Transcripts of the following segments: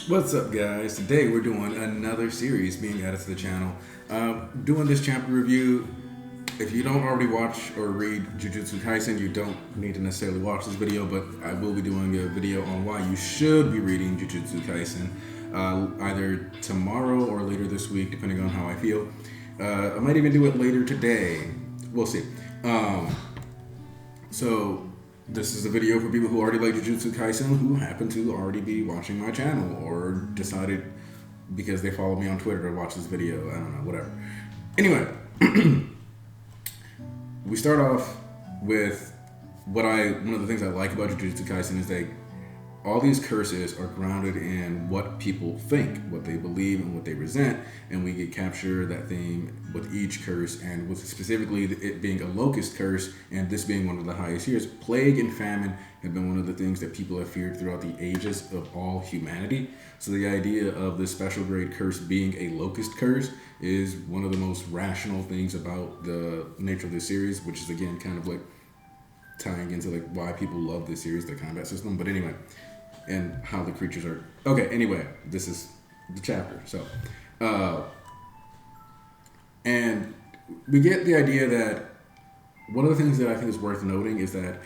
What's up, guys? Today we're doing another series being added to the channel. Doing this chapter review. If you don't already watch or read Jujutsu Kaisen, you don't need to necessarily watch this video, but I will be doing a video on why you should be reading Jujutsu Kaisen either tomorrow or later this week, depending on how I feel. I might even do it later today. We'll see. So this is a video for people who already like Jujutsu Kaisen, who happen to already be watching my channel or decided because they follow me on Twitter to watch this video. I don't know, whatever. Anyway, we start off with one of the things I like about Jujutsu Kaisen is that all these curses are grounded in what people think, what they believe, and what they resent, and we get capture that theme with each curse, and with specifically it being a locust curse, and this being one of the highest years. Plague and famine have been one of the things that people have feared throughout the ages of all humanity. So the idea of this special grade curse being a locust curse is one of the most rational things about the nature of this series, which is again kind of like tying into like why people love this series, the combat system. But anyway, and how the creatures are. Okay, anyway, this is the chapter. So, and we get the idea that one of the things that I think is worth noting is that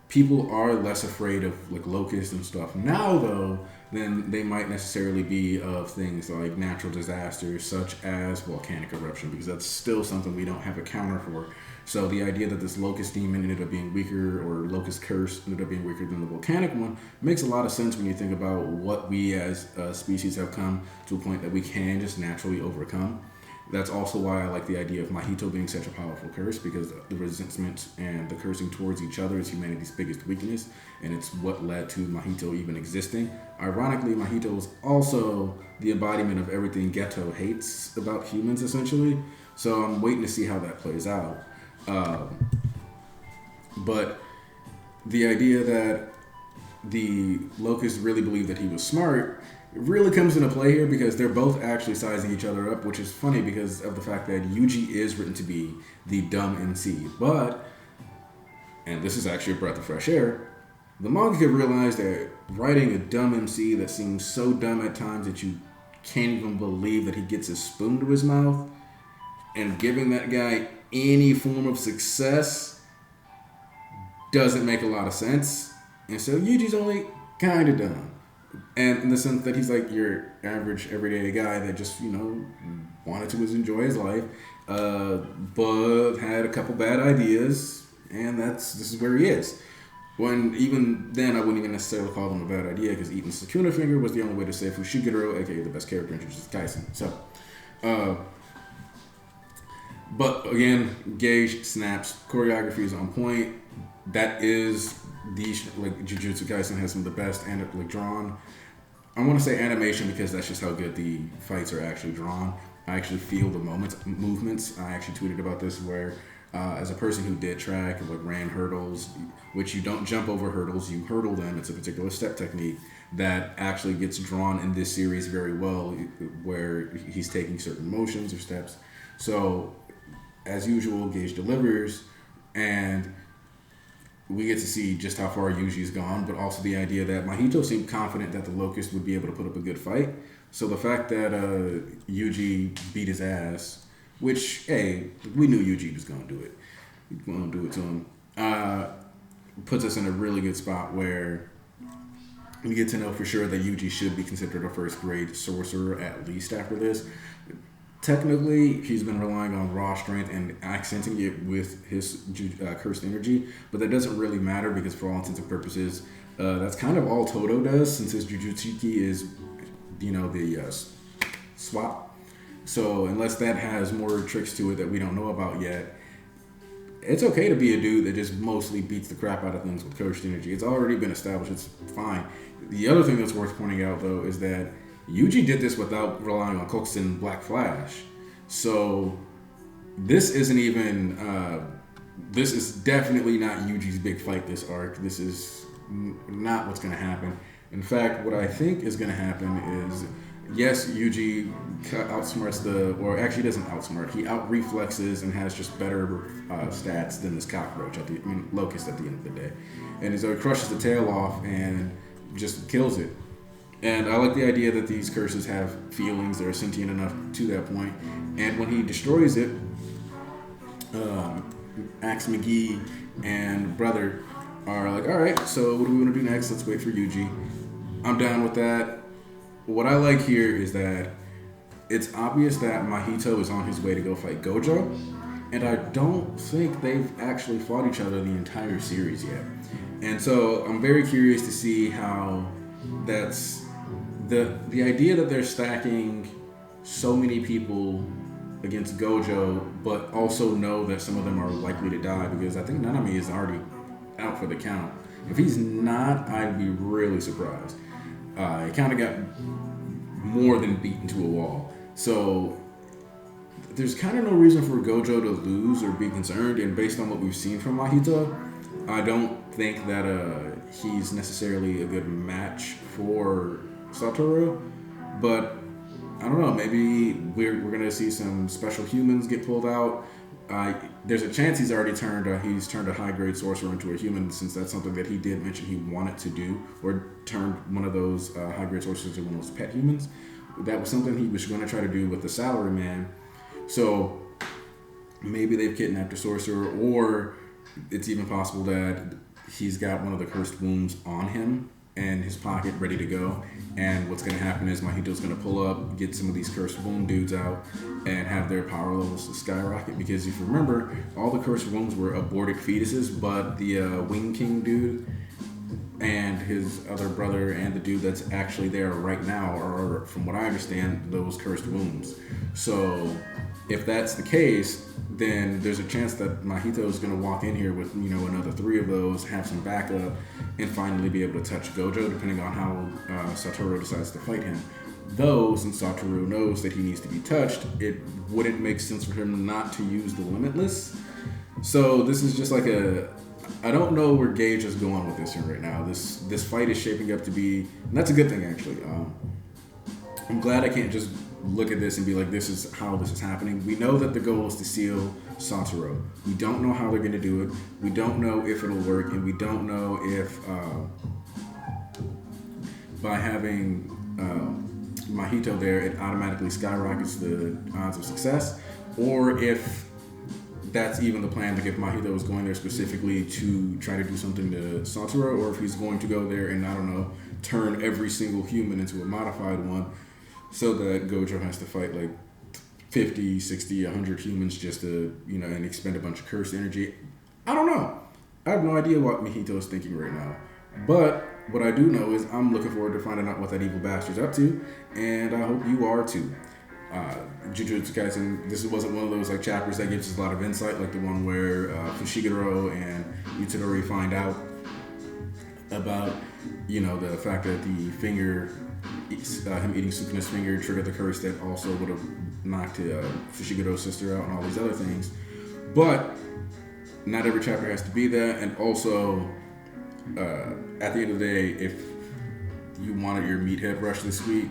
people are less afraid of like locusts and stuff now, though, than they might necessarily be of things like natural disasters such as volcanic eruption, because that's still something we don't have a counter for. So the idea that this locust demon ended up being weaker, or locust curse ended up being weaker than the volcanic one, makes a lot of sense when you think about what we as a species have come to a point that we can just naturally overcome. That's also why I like the idea of Mahito being such a powerful curse, because the resentment and the cursing towards each other is humanity's biggest weakness, and it's what led to Mahito even existing. Ironically, Mahito is also the embodiment of everything Geto hates about humans, essentially. So I'm waiting to see how that plays out. But the idea that the locusts really believe that he was smart, it really comes into play here, because they're both actually sizing each other up, which is funny because of the fact that Yuji is written to be the dumb MC. But, and this is actually a breath of fresh air, the mangaka realized that writing a dumb MC that seems so dumb at times that you can't even believe that he gets a spoon to his mouth, and giving that guy any form of success doesn't make a lot of sense. And so Yuji's only kind of dumb. And in the sense that he's like your average, everyday guy that just, wanted to enjoy his life, but had a couple bad ideas, and this is where he is. When even then, I wouldn't even necessarily call them a bad idea, because eating Sukuna Finger was the only way to save Fushiguro, aka the best character in Jujutsu Kaisen. So, but again, Gage snaps, choreography is on point. That is Jujutsu Kaisen has some of the best and drawn. I want to say animation because that's just how good the fights are actually drawn. I actually feel the movements. I actually tweeted about this where, as a person who did track, ran hurdles, which you don't jump over hurdles, you hurdle them. It's a particular step technique that actually gets drawn in this series very well, where he's taking certain motions or steps. So, as usual, Gage delivers, and we get to see just how far Yuji's gone, but also the idea that Mahito seemed confident that the Locust would be able to put up a good fight. So the fact that Yuji beat his ass, which, hey, we knew Yuji was going to do it. He's going to do it to him. Puts us in a really good spot where we get to know for sure that Yuji should be considered a first grade sorcerer, at least after this. Technically, he's been relying on raw strength and accenting it with his cursed energy, but that doesn't really matter because for all intents and purposes, that's kind of all Todo does, since his Jujutsuki is, the swap. So unless that has more tricks to it that we don't know about yet, it's okay to be a dude that just mostly beats the crap out of things with cursed energy. It's already been established. It's fine. The other thing that's worth pointing out, though, is that Yuji did this without relying on Kokusen Black Flash. So this isn't even, this is definitely not Yuji's big fight this arc. This is not what's going to happen. In fact, what I think is going to happen is, yes, Yuji outsmarts actually doesn't outsmart. He out-reflexes and has just better stats than this cockroach, Locust at the end of the day. And so he crushes the tail off and just kills it. And I like the idea that these curses have feelings that are sentient enough to that point. And when he destroys it, Axe McGee and Brother are like, all right, so what do we want to do next? Let's wait for Yuji. I'm down with that. What I like here is that it's obvious that Mahito is on his way to go fight Gojo, and I don't think they've actually fought each other the entire series yet. And so I'm very curious to see how that's the idea that they're stacking so many people against Gojo, but also know that some of them are likely to die, because I think Nanami is already out for the count. If he's not, I'd be really surprised. He kind of got more than beaten to a wall. So there's kind of no reason for Gojo to lose or be concerned, and based on what we've seen from Mahito, I don't think that he's necessarily a good match for Satoru, but I don't know, maybe we're going to see some special humans get pulled out. There's a chance he's already turned a high-grade sorcerer into a human, since that's something that he did mention he wanted to do, or turned one of those high-grade sorcerers into one of those pet humans. That was something he was going to try to do with the Salaryman. So maybe they've kidnapped a sorcerer, or it's even possible that he's got one of the cursed wounds on him in his pocket ready to go, and what's going to happen is Mahito's going to pull up, get some of these cursed wound dudes out, and have their power levels skyrocket. Because if you remember, all the cursed wounds were aborted fetuses, but the Wing King dude and his other brother and the dude that's actually there right now are, from what I understand, those cursed wounds. So if that's the case, then there's a chance that Mahito is going to walk in here with, another 3 of those, have some backup, and finally be able to touch Gojo, depending on how Satoru decides to fight him. Though, since Satoru knows that he needs to be touched, it wouldn't make sense for him not to use the Limitless. So this is just like I don't know where Gage is going with this here right now. This fight is shaping up to be, and that's a good thing actually. I'm glad I can't just look at this and be like, this is how this is happening. We know that the goal is to seal Satoru. We don't know how they're going to do it. We don't know if it'll work, and we don't know if by having Mahito there, it automatically skyrockets the odds of success, or if that's even the plan, like if Mahito is going there specifically to try to do something to Satoru, or if he's going to go there and, I don't know, turn every single human into a modified one, so that Gojo has to fight like 50, 60, 100 humans just to, and expend a bunch of cursed energy. I don't know. I have no idea what Mahito is thinking right now. But what I do know is I'm looking forward to finding out what that evil bastard's up to, and I hope you are too. Jujutsu Kaisen, this wasn't one of those like chapters that gives us a lot of insight, like the one where Fushiguro and Itadori find out about, the fact that the finger, him eating Sukuna's finger triggered the curse that also would have knocked Fushigiro's sister out and all these other things. But not every chapter has to be that, and also at the end of the day, if you wanted your meathead rush this week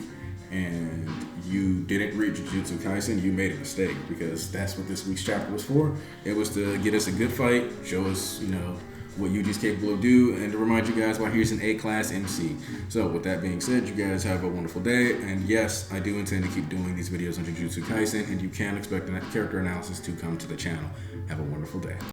and you didn't read Jujutsu Kaisen, you made a mistake, because that's what this week's chapter was for. It was to get us a good fight, show us, what Yuji's capable of doing, and to remind you guys why he's an A-class MC. So with that being said, you guys have a wonderful day, and yes, I do intend to keep doing these videos on Jujutsu Kaisen, and you can expect a character analysis to come to the channel. Have a wonderful day.